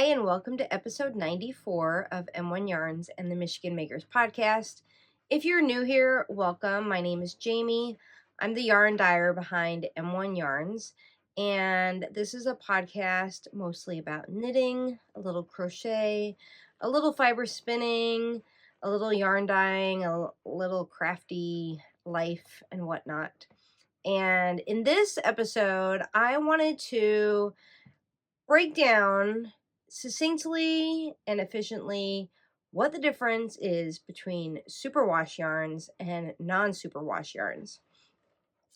Hi, and welcome to episode 94 of M1 Yarns and the Michigan Makers Podcast. If you're new here, welcome. My name is Jamie. I'm the yarn dyer behind M1 Yarns, and this is a podcast mostly about knitting, a little crochet, a little fiber spinning, a little yarn dyeing, a little crafty life, and whatnot. And in this episode, I wanted to break down succinctly and efficiently what the difference is between superwash yarns and non-superwash yarns.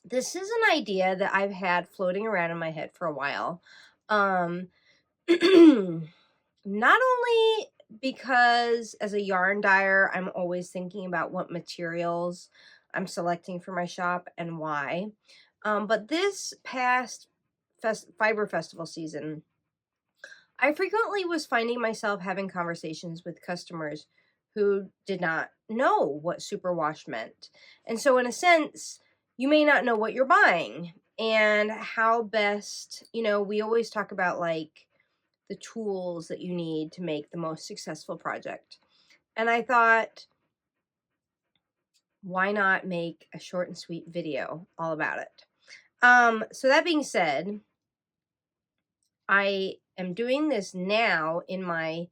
This is an idea that I've had floating around in my head for a while. Not only because as a yarn dyer, I'm always thinking about what materials I'm selecting for my shop and why. But this past Fiber Festival season, I frequently was finding myself having conversations with customers who did not know what superwash meant. And so, in a sense, you may not know what you're buying and how best, we always talk about like the tools that you need to make the most successful project. And I thought, why not make a short and sweet video all about it? So that being said, I am doing this now in my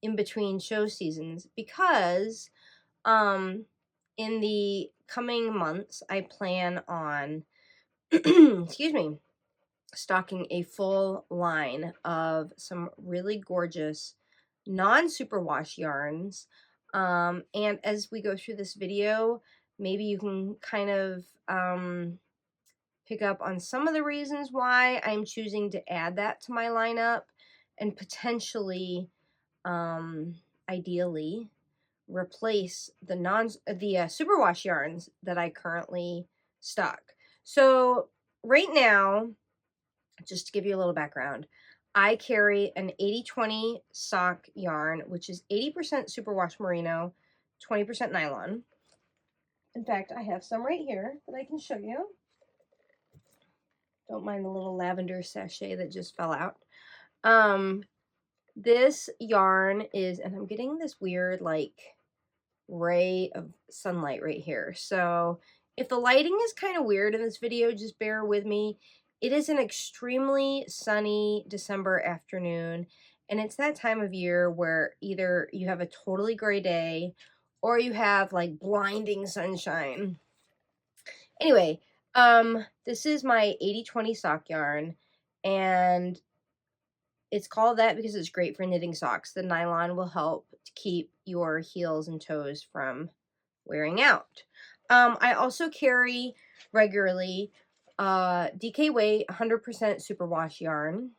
in-between show seasons because in the coming months I plan on excuse me, stocking a full line of some really gorgeous non-superwash yarns. And as we go through this video, maybe you can kind of pick up on some of the reasons why I'm choosing to add that to my lineup and potentially, ideally, replace the superwash yarns that I currently stock. So right now, just to give you a little background, I carry an 80-20 sock yarn, which is 80% superwash merino, 20% nylon. In fact, I have some right here that I can show you. Don't mind the little lavender sachet that just fell out. This yarn is, and I'm getting this weird like ray of sunlight right here. So if the lighting is kind of weird in this video, just bear with me. It is an extremely sunny December afternoon, and it's that time of year where either you have a totally gray day or you have like blinding sunshine. Anyway, this is my 80-20 sock yarn, and it's called that because it's great for knitting socks. The nylon will help to keep your heels and toes from wearing out. I also carry regularly DK weight 100% superwash yarn.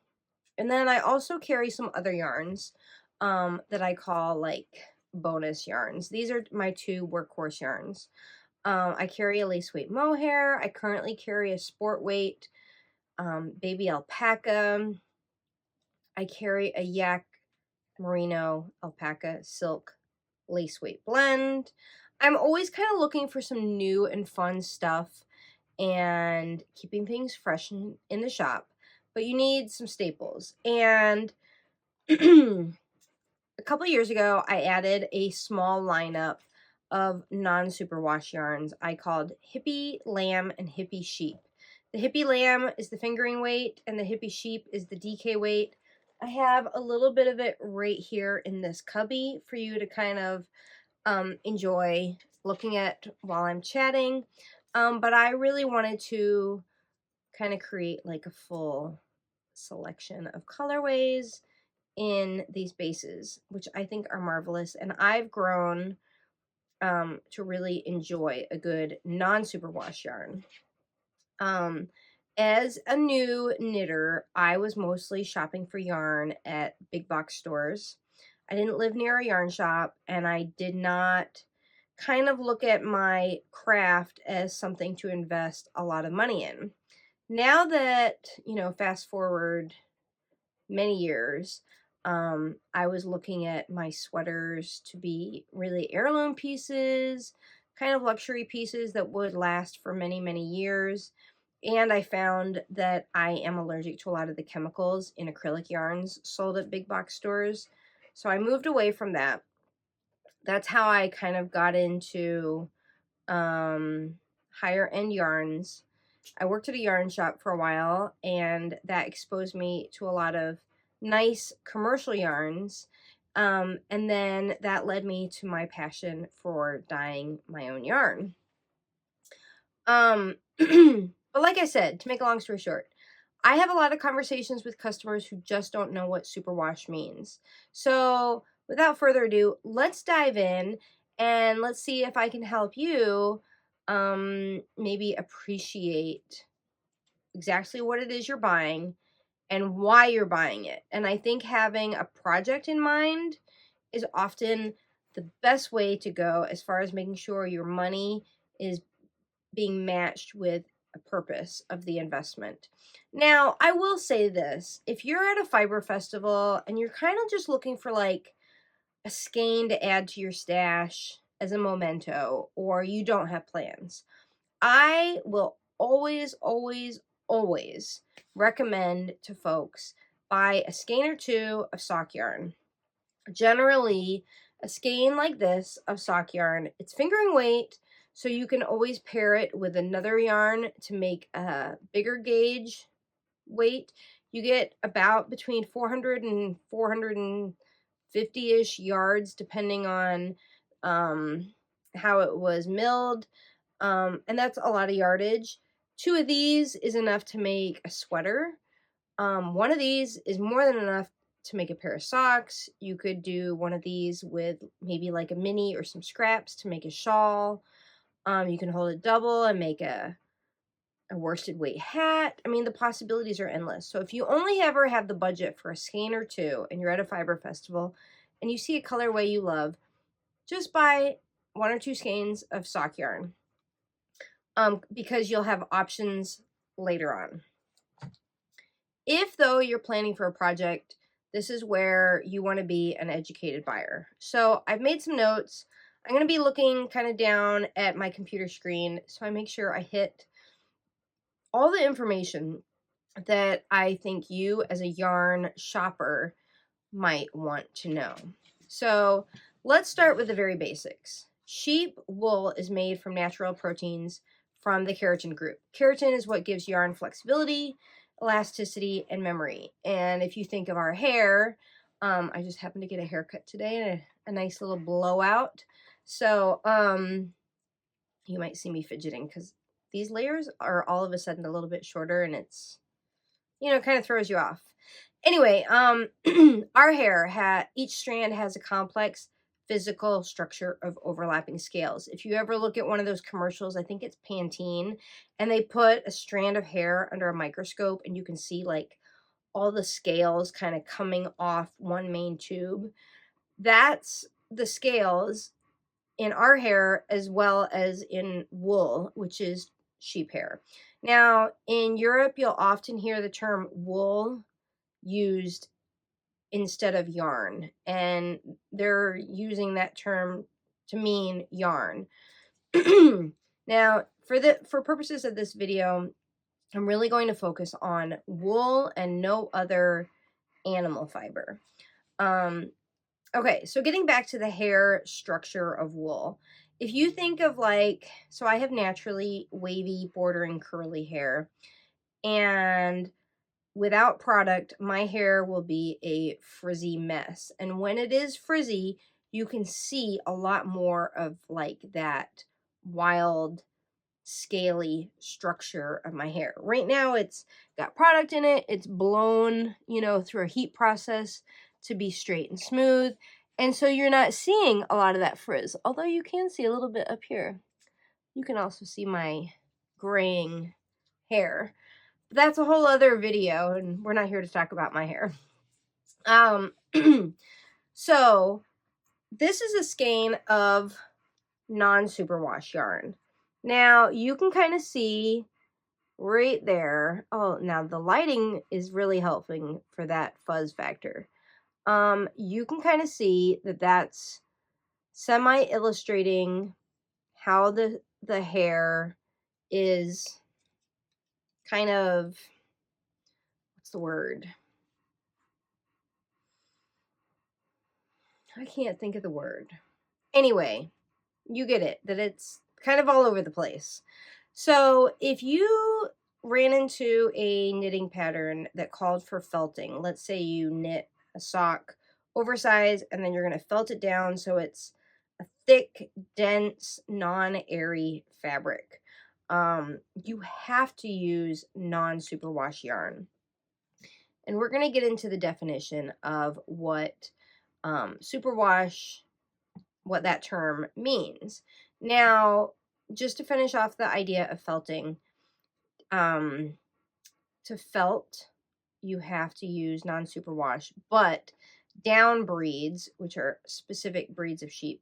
And then I also carry some other yarns that I call like bonus yarns. These are my two workhorse yarns. I carry a lace weight mohair. I currently carry a sport weight baby alpaca. I carry a yak merino alpaca silk lace weight blend. I'm always kind of looking for some new and fun stuff and keeping things fresh in the shop, but you need some staples. And a couple years ago, I added a small lineup of non-superwash yarns I called Hippie Lamb and Hippie Sheep. The Hippie Lamb is the fingering weight, and the Hippie Sheep is the DK weight. I have a little bit of it right here in this cubby for you to kind of enjoy looking at while I'm chatting. But I really wanted to kind of create like a full selection of colorways in these bases, which I think are marvelous. And I've grown to really enjoy a good non-superwash yarn. As a new knitter, I was mostly shopping for yarn at big box stores. I didn't live near a yarn shop, and I did not kind of look at my craft as something to invest a lot of money in. Now that, fast forward many years, I was looking at my sweaters to be really heirloom pieces, kind of luxury pieces that would last for many, many years. And I found that I am allergic to a lot of the chemicals in acrylic yarns sold at big box stores. So I moved away from that. That's how I kind of got into higher end yarns. I worked at a yarn shop for a while, and that exposed me to a lot of nice commercial yarns. And then that led me to my passion for dyeing my own yarn. But like I said, to make a long story short, I have a lot of conversations with customers who just don't know what superwash means. So without further ado, let's dive in and let's see if I can help you maybe appreciate exactly what it is you're buying and why you're buying it. And I think having a project in mind is often the best way to go as far as making sure your money is being matched with a purpose of the investment. Now, I will say this, if you're at a fiber festival and you're kind of just looking for like a skein to add to your stash as a memento, or you don't have plans, I will always recommend to folks buy a skein or two of sock yarn. Generally, a skein like this of sock yarn, it's fingering weight, so you can always pair it with another yarn to make a bigger gauge weight. You get about between 400 and 450-ish yards, depending on how it was milled. And that's a lot of yardage. 2 of these is enough to make a sweater. 1 of these is more than enough to make a pair of socks. You could do 1 of these with maybe like a mini or some scraps to make a shawl. You can hold it double and make a worsted weight hat. I mean, the possibilities are endless. So if you only ever have the budget for a skein or 2 and you're at a fiber festival and you see a colorway you love, just buy 1 or 2 skeins of sock yarn, because you'll have options later on. If, though, you're planning for a project, this is where you want to be an educated buyer. So I've made some notes. I'm going to be looking kind of down at my computer screen, so I make sure I hit all the information that I think you as a yarn shopper might want to know. So let's start with the very basics. Sheep wool is made from natural proteins from the keratin group. Keratin is what gives yarn flexibility, elasticity, and memory. And if you think of our hair, I just happened to get a haircut today and a nice little blowout. So you might see me fidgeting because these layers are all of a sudden a little bit shorter, and it's, kind of throws you off. Anyway, our hair, each strand has a complex physical structure of overlapping scales. If you ever look at one of those commercials, I think it's Pantene, and they put a strand of hair under a microscope and you can see like all the scales kind of coming off one main tube. That's the scales in our hair as well as in wool, which is sheep hair. Now, in Europe, you'll often hear the term wool used instead of yarn, and they're using that term to mean yarn. Now, for purposes of this video, I'm really going to focus on wool and no other animal fiber. Okay, so getting back to the hair structure of wool. If you think of so I have naturally wavy, bordering, curly hair, and without product, my hair will be a frizzy mess. And when it is frizzy, you can see a lot more of like that wild, scaly structure of my hair. Right now, it's got product in it. It's blown, through a heat process to be straight and smooth. And so you're not seeing a lot of that frizz, although you can see a little bit up here. You can also see my graying hair. That's a whole other video, and we're not here to talk about my hair. So this is a skein of non-superwash yarn. Now you can kind of see right there. Oh, now the lighting is really helping for that fuzz factor. You can kind of see that that's semi-illustrating how the hair is kind of, what's the word? I can't think of the word. Anyway, you get it, that it's kind of all over the place. So if you ran into a knitting pattern that called for felting, let's say you knit a sock oversized and then you're going to felt it down so it's a thick, dense, non-airy fabric. You have to use non-superwash yarn. And we're going to get into the definition of what superwash, what that term means. Now, just to finish off the idea of felting, to felt, you have to use non-superwash, but down breeds, which are specific breeds of sheep,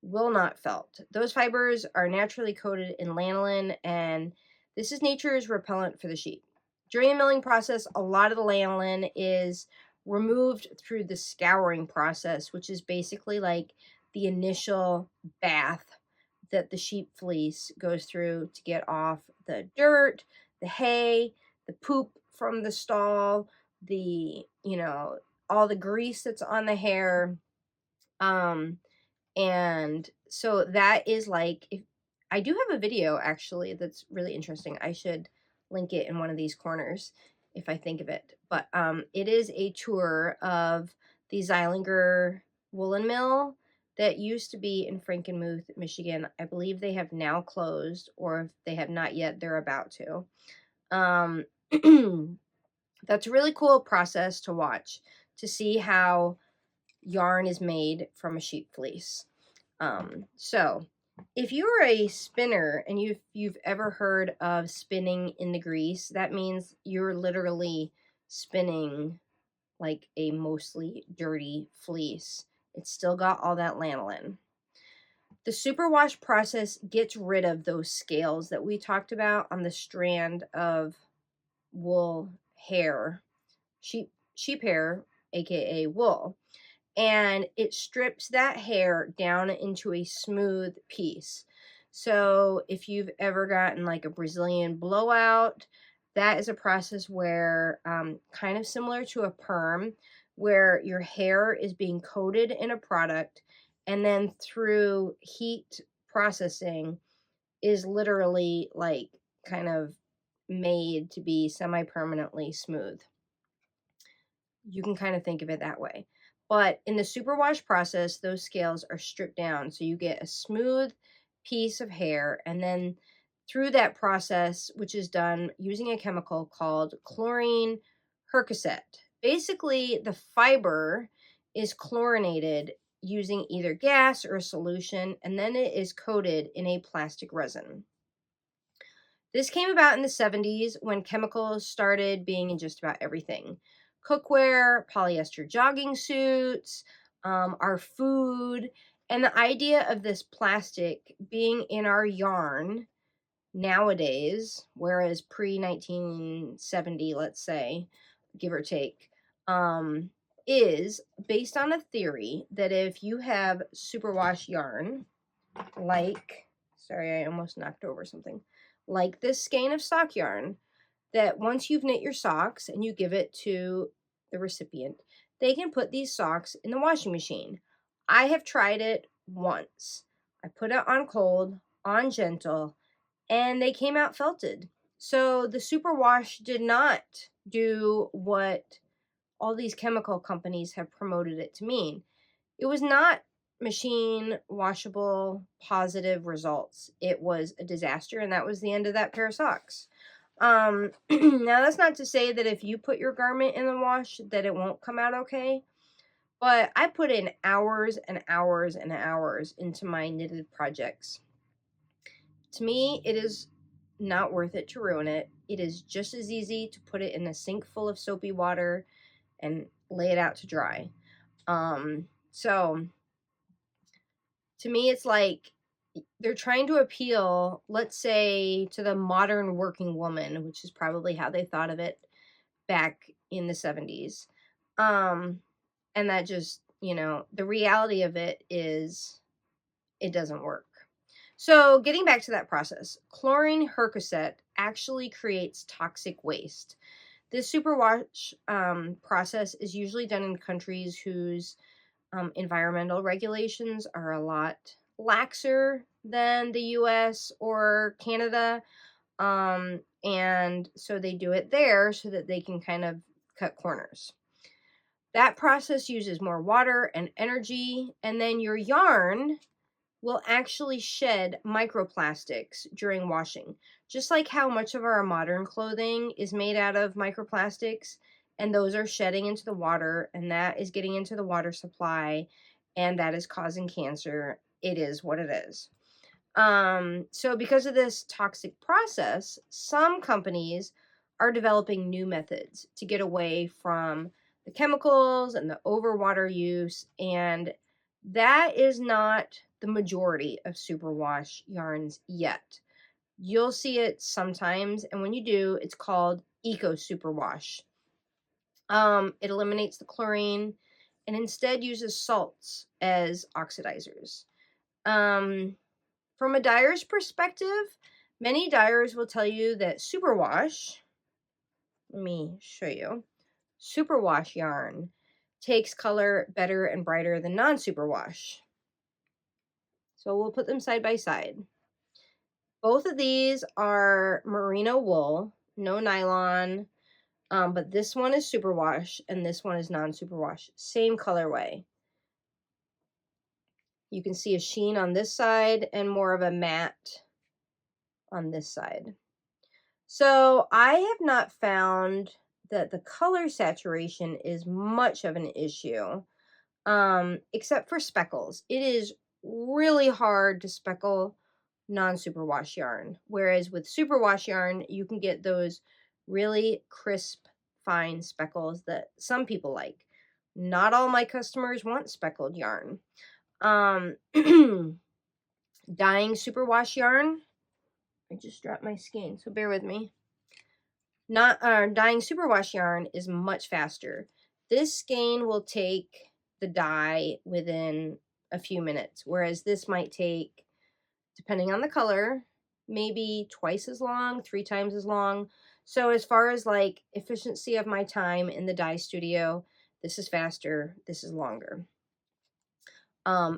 will not felt. Those fibers are naturally coated in lanolin, and this is nature's repellent for the sheep. During the milling process, a lot of the lanolin is removed through the scouring process, which is basically like the initial bath that the sheep fleece goes through to get off the dirt, the hay, the poop from the stall, the, all the grease that's on the hair. And so that is like, if I do have a video actually that's really interesting. I should link it in one of these corners if I think of it. But it is a tour of the Zeilinger woolen mill that used to be in Frankenmuth, Michigan. I believe they have now closed, or if they have not yet, they're about to. That's a really cool process to watch, to see how yarn is made from a sheep fleece. So if you're a spinner and you've ever heard of spinning in the grease, that means you're literally spinning like a mostly dirty fleece. It's still got all that lanolin. The superwash process gets rid of those scales that we talked about on the strand of wool hair, sheep hair, aka wool, and it strips that hair down into a smooth piece. So if you've ever gotten like a Brazilian blowout, that is a process where, kind of similar to a perm, where your hair is being coated in a product and then through heat processing is literally like kind of made to be semi-permanently smooth. You can kind of think of it that way. But in the superwash process, those scales are stripped down. So you get a smooth piece of hair. And then through that process, which is done using a chemical called chlorine hercacet, basically the fiber is chlorinated using either gas or a solution, and then it is coated in a plastic resin. This came about in the 70s when chemicals started being in just about everything. Cookware, polyester jogging suits, our food, and the idea of this plastic being in our yarn nowadays, whereas pre-1970, let's say, give or take, is based on a theory that if you have superwash yarn, like, sorry, I almost knocked over something, like this skein of sock yarn, that once you've knit your socks and you give it to the recipient, they can put these socks in the washing machine. I have tried it once. I put it on cold, on gentle, and they came out felted. So the superwash did not do what all these chemical companies have promoted it to mean. It was not machine washable positive results. It was a disaster, and that was the end of that pair of socks. Now that's not to say that if you put your garment in the wash that it won't come out okay, but I put in hours and hours and hours into my knitted projects. To me, it is not worth it to ruin it. It is just as easy to put it in a sink full of soapy water and lay it out to dry. So to me, it's like they're trying to appeal, let's say, to the modern working woman, which is probably how they thought of it back in the 70s. And that just, the reality of it is it doesn't work. So getting back to that process, chlorine hercosset actually creates toxic waste. This superwash process is usually done in countries whose environmental regulations are a lot laxer than the US or Canada. And so they do it there so that they can kind of cut corners. That process uses more water and energy, and then your yarn will actually shed microplastics during washing. Just like how much of our modern clothing is made out of microplastics, and those are shedding into the water, and that is getting into the water supply, and that is causing cancer. It is what it is. So because of this toxic process, some companies are developing new methods to get away from the chemicals and the overwater use, and that is not the majority of superwash yarns yet. You'll see it sometimes, and when you do, it's called eco superwash. It eliminates the chlorine and instead uses salts as oxidizers. From a dyer's perspective, many dyers will tell you that superwash, let me show you, superwash yarn takes color better and brighter than non-superwash. So we'll put them side by side. Both of these are merino wool, no nylon, but this one is superwash and this one is non-superwash. Same colorway. You can see a sheen on this side and more of a matte on this side. So I have not found that the color saturation is much of an issue, except for speckles. It is really hard to speckle non-superwash yarn, whereas with superwash yarn, you can get those really crisp, fine speckles that some people like. Not all my customers want speckled yarn. Dyeing superwash yarn, I just dropped my skein, so bear with me. Dyeing superwash yarn is much faster. This skein will take the dye within a few minutes, whereas this might take, depending on the color, maybe twice as long, 3 times as long. So as far as like efficiency of my time in the dye studio, this is faster, this is longer.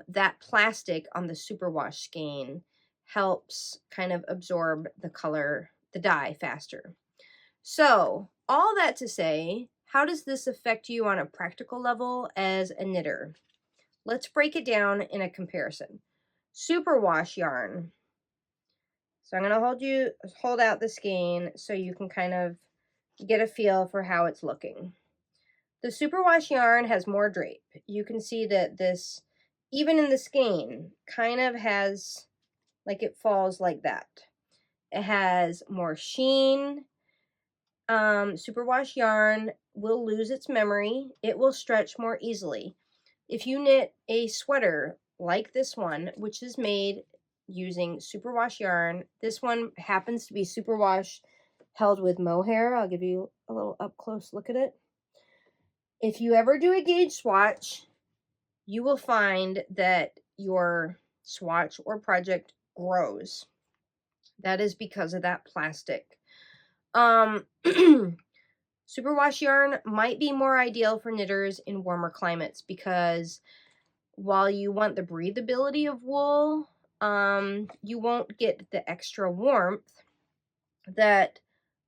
That plastic on the superwash skein helps kind of absorb the color, the dye faster. So, all that to say, how does this affect you on a practical level as a knitter? Let's break it down in a comparison. Superwash yarn. So I'm going to hold out the skein so you can kind of get a feel for how it's looking. The superwash yarn has more drape. You can see that this, even in the skein, kind of has, like it falls like that. It has more sheen. Superwash yarn will lose its memory. It will stretch more easily. If you knit a sweater like this one, which is made using superwash yarn, this one happens to be superwash held with mohair. I'll give you a little up close look at it. If you ever do a gauge swatch, you will find that your swatch or project grows. That is because of that plastic. Superwash yarn might be more ideal for knitters in warmer climates because while you want the breathability of wool, you won't get the extra warmth that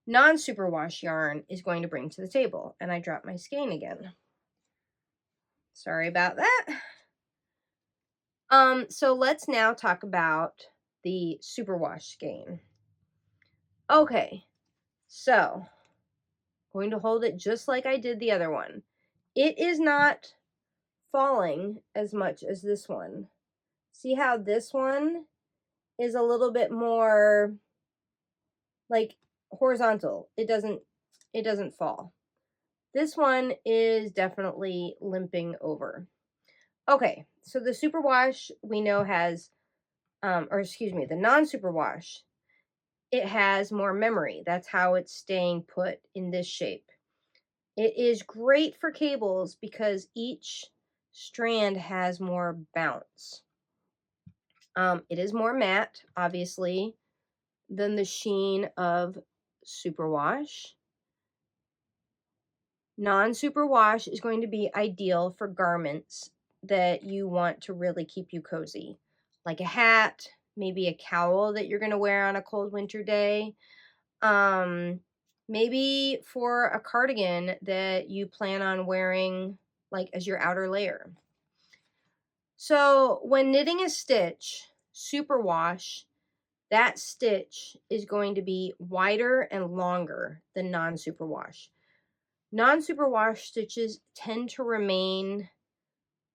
non-superwash yarn is going to bring to the table. And I dropped my skein again. Sorry about that. So let's now talk about the superwash skein. Okay, so going to hold it just like I did the other one. It is not falling as much as this one. See how this one is a little bit more like horizontal. It doesn't fall. This one is definitely limping over. Okay, so the superwash we know has, the non-superwash, it has more memory. That's how it's staying put in this shape. It is great for cables because each strand has more bounce. It is more matte, obviously, than the sheen of superwash. Non-superwash is going to be ideal for garments that you want to really keep you cozy, like a hat, maybe a cowl that you're going to wear on a cold winter day. Um, Maybe for a cardigan that you plan on wearing like as your outer layer. So when knitting a stitch, superwash, that stitch is going to be wider and longer than non-superwash. Non-superwash stitches tend to remain,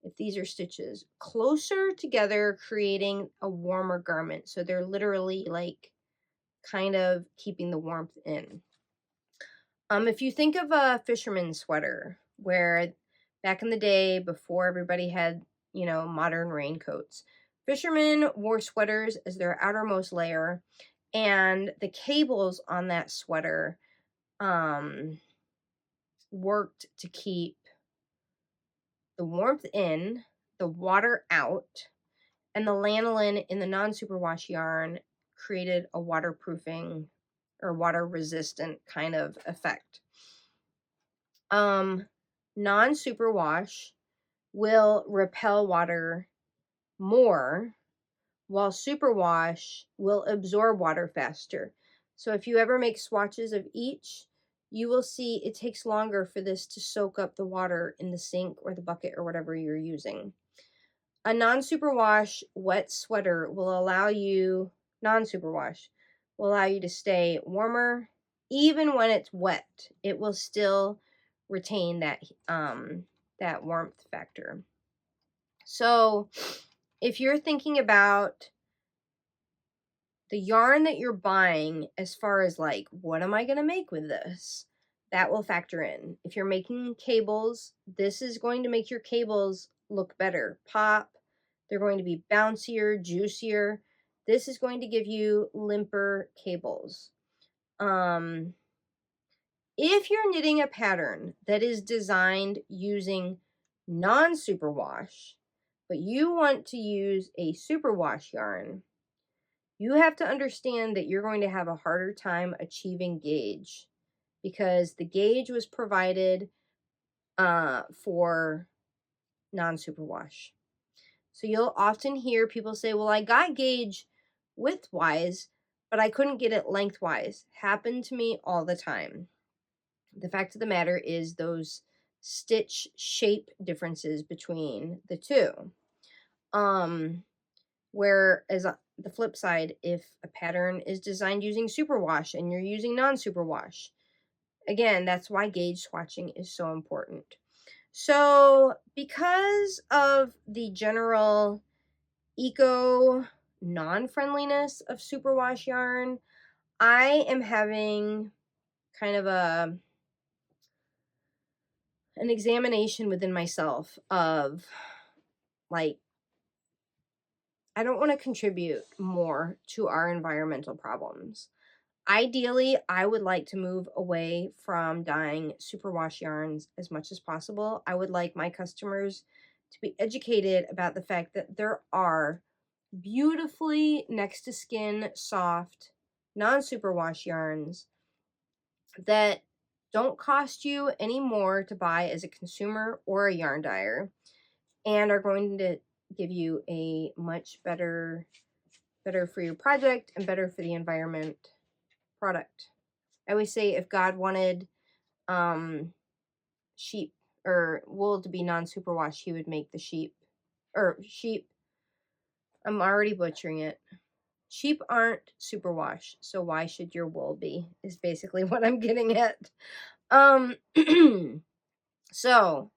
if these are stitches, closer together, creating a warmer garment. So they're literally like kind of keeping the warmth in. If you think of a fisherman's sweater, where back in the day, before everybody had, modern raincoats, fishermen wore sweaters as their outermost layer, and the cables on that sweater worked to keep the warmth in, the water out, and the lanolin in the non-superwash yarn created a waterproofing or water resistant kind of effect. Non-superwash will repel water more, while superwash will absorb water faster. So if you ever make swatches of each, you will see it takes longer for this to soak up the water in the sink or the bucket or whatever you're using. A non-superwash wet sweater will allow you, non-superwash, will allow you to stay warmer. Even when it's wet, it will still retain that warmth factor. So if you're thinking about the yarn that you're buying, as far as like, what am I going to make with this? That will factor in. If you're making cables, this is going to make your cables look better, pop. They're going to be bouncier, juicier. This is going to give you limper cables. If you're knitting a pattern that is designed using non-superwash, but you want to use a superwash yarn, you have to understand that you're going to have a harder time achieving gauge, because the gauge was provided for non-superwash. So you'll often hear people say, well, I got gauge widthwise, but I couldn't get it lengthwise. Happened to me all the time. The fact of the matter is those stitch shape differences between the two. Whereas the flip side, if a pattern is designed using superwash and you're using non-superwash, again, that's why gauge swatching is so important. So because of the general eco non-friendliness of superwash yarn, I am having kind of an examination within myself of like, I don't want to contribute more to our environmental problems. Ideally, I would like to move away from dyeing superwash yarns as much as possible. I would like my customers to be educated about the fact that there are beautifully next to skin, soft, non-superwash yarns that don't cost you any more to buy as a consumer or a yarn dyer, and are going to give you a much better for your project and better for the environment product. I always say if God wanted sheep or wool to be non-superwash, he would make the sheep. I'm already butchering it. Sheep aren't superwash, so why should your wool be, is basically what I'm getting at. So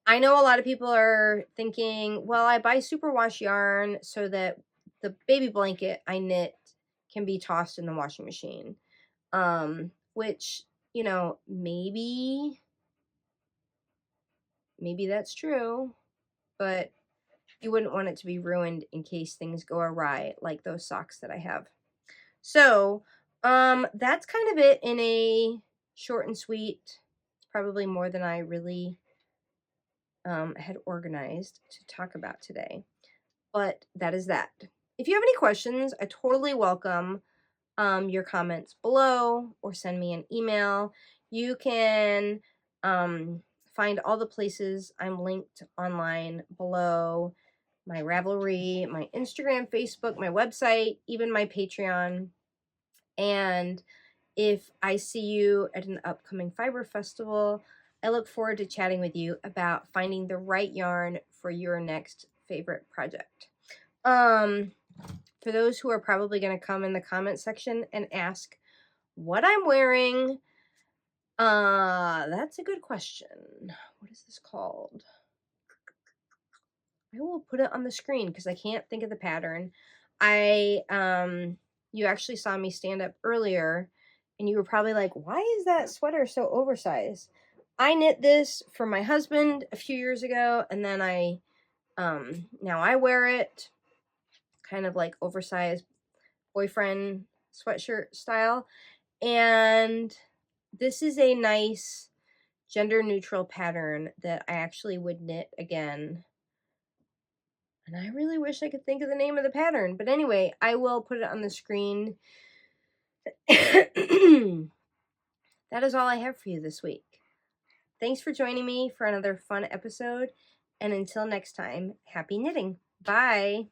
I know a lot of people are thinking, well, I buy superwash yarn so that the baby blanket I knit can be tossed in the washing machine. Which, maybe that's true, but you wouldn't want it to be ruined in case things go awry, like those socks that I have. So, that's kind of it in a short and sweet. It's probably more than I really had organized to talk about today, but that is that. if you have any questions, I totally welcome your comments below or send me an email. You can find all the places I'm linked online below: my Ravelry, my Instagram, Facebook, my website, even my Patreon. And if I see you at an upcoming fiber festival, I look forward to chatting with you about finding the right yarn for your next favorite project. For those who are probably going to come in the comment section and ask what I'm wearing, that's a good question. What is this called? I will put it on the screen because I can't think of the pattern. You actually saw me stand up earlier and you were probably like, why is that sweater so oversized? I knit this for my husband a few years ago, and then now I wear it kind of like oversized boyfriend sweatshirt style. And this is a nice gender neutral pattern that I actually would knit again. And I really wish I could think of the name of the pattern. But anyway, I will put it on the screen. That is all I have for you this week. Thanks for joining me for another fun episode. And until next time, happy knitting. Bye.